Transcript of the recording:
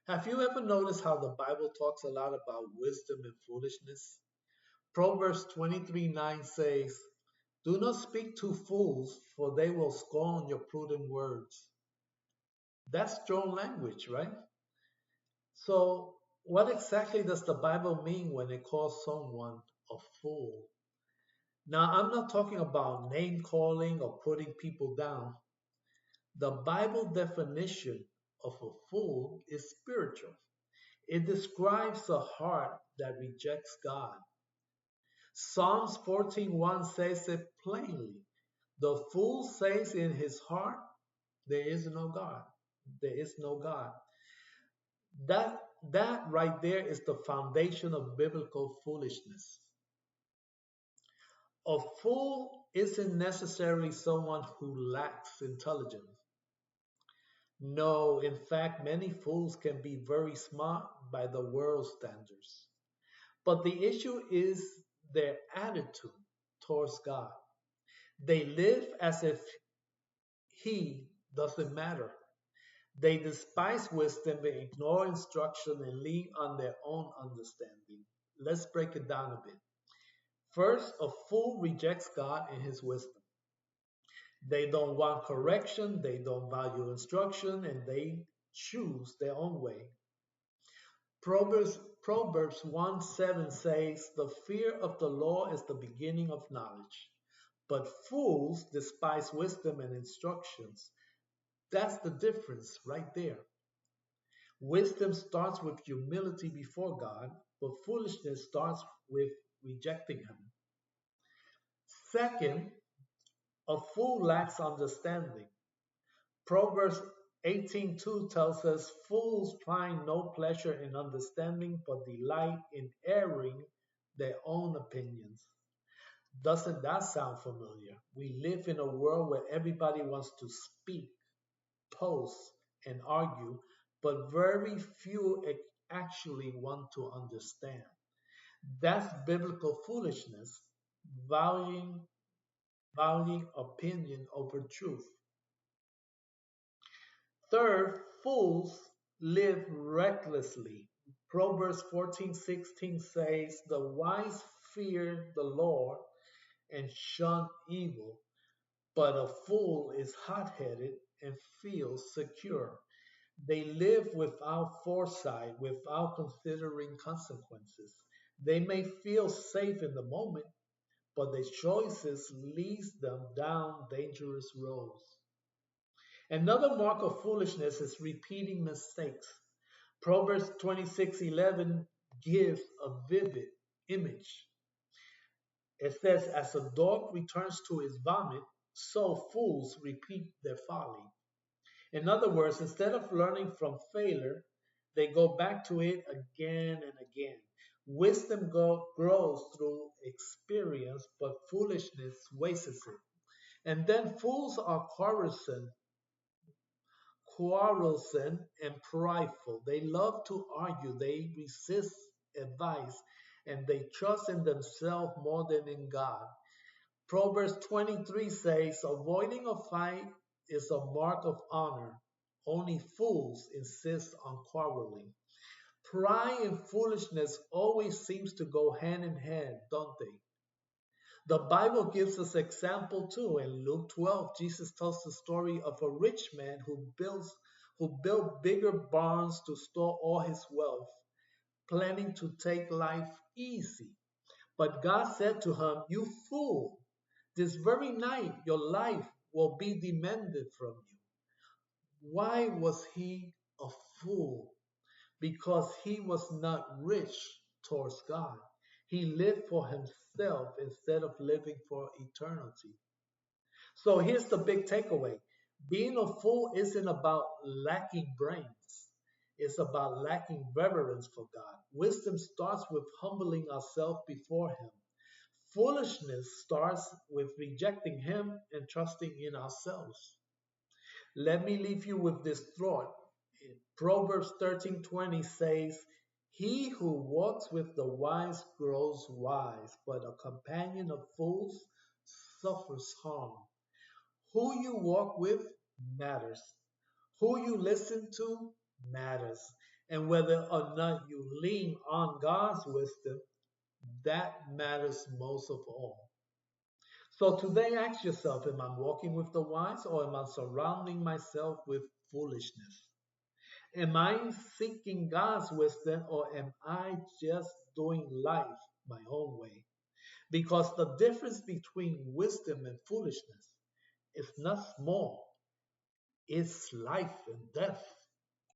Have you ever noticed how the Bible talks a lot about wisdom and foolishness? Proverbs 23:9 says, "Do not speak to fools, for they will scorn your prudent words." That's strong language, right? So, what exactly does the Bible mean when it calls someone a fool? Now, I'm not talking about name calling or putting people down. The Bible definition of a fool is spiritual. It describes a heart that rejects God. Psalms 14:1 says it plainly. The fool says in his heart, there is no God. There is no God. That that right there is the foundation of biblical foolishness. A fool isn't necessarily someone who lacks intelligence. No, in fact, many fools can be very smart by the world's standards. But the issue is their attitude towards God. They live as if He doesn't matter. They despise wisdom, they ignore instruction, and lean on their own understanding. Let's break it down a bit. First, a fool rejects God and His wisdom. They don't want correction, they don't value instruction, and they choose their own way. Proverbs 1:7 says, "The fear of the Lord is the beginning of knowledge, but fools despise wisdom and instructions." That's the difference right there. Wisdom starts with humility before God, but foolishness starts with rejecting Him. Second, a fool lacks understanding. Proverbs 18:2 tells us, "Fools find no pleasure in understanding, but delight in airing their own opinions." Doesn't that sound familiar? We live in a world where everybody wants to speak, post, and argue, but very few actually want to understand. That's biblical foolishness, valuing, valuing opinion over truth. Third, fools live recklessly. Proverbs 14:16 says, "The wise fear the Lord and shun evil, but a fool is hot-headed and feels secure." They live without foresight, without considering consequences. They may feel safe in the moment, but their choices leads them down dangerous roads. Another mark of foolishness is repeating mistakes. Proverbs 26:11 gives a vivid image. It says, "As a dog returns to his vomit, so fools repeat their folly." In other words, instead of learning from failure, they go back to it again and again. Wisdom grows through experience, but foolishness wastes it. And then fools are quarrelsome and prideful. They love to argue, they resist advice, and they trust in themselves more than in God. Proverbs 23 says, "Avoiding a fight is a mark of honor. Only fools insist on quarreling." Pride and foolishness always seems to go hand in hand, don't they? The Bible gives us example too. In Luke 12, Jesus tells the story of a rich man who built bigger barns to store all his wealth, planning to take life easy. But God said to him, "You fool, this very night your life will be demanded from you." Why was he a fool? Because he was not rich towards God. He lived for himself instead of living for eternity. So here's the big takeaway: being a fool isn't about lacking brains, it's about lacking reverence for God. Wisdom starts with humbling ourselves before Him. Foolishness starts with rejecting Him and trusting in ourselves. Let me leave you with this thought. Proverbs 13:20 says, "He who walks with the wise grows wise, but a companion of fools suffers harm." Who you walk with matters. Who you listen to matters. And whether or not you lean on God's wisdom, that matters most of all. So today, ask yourself, am I walking with the wise or am I surrounding myself with foolishness? Am I seeking God's wisdom or am I just doing life my own way? Because the difference between wisdom and foolishness is not small, it's life and death.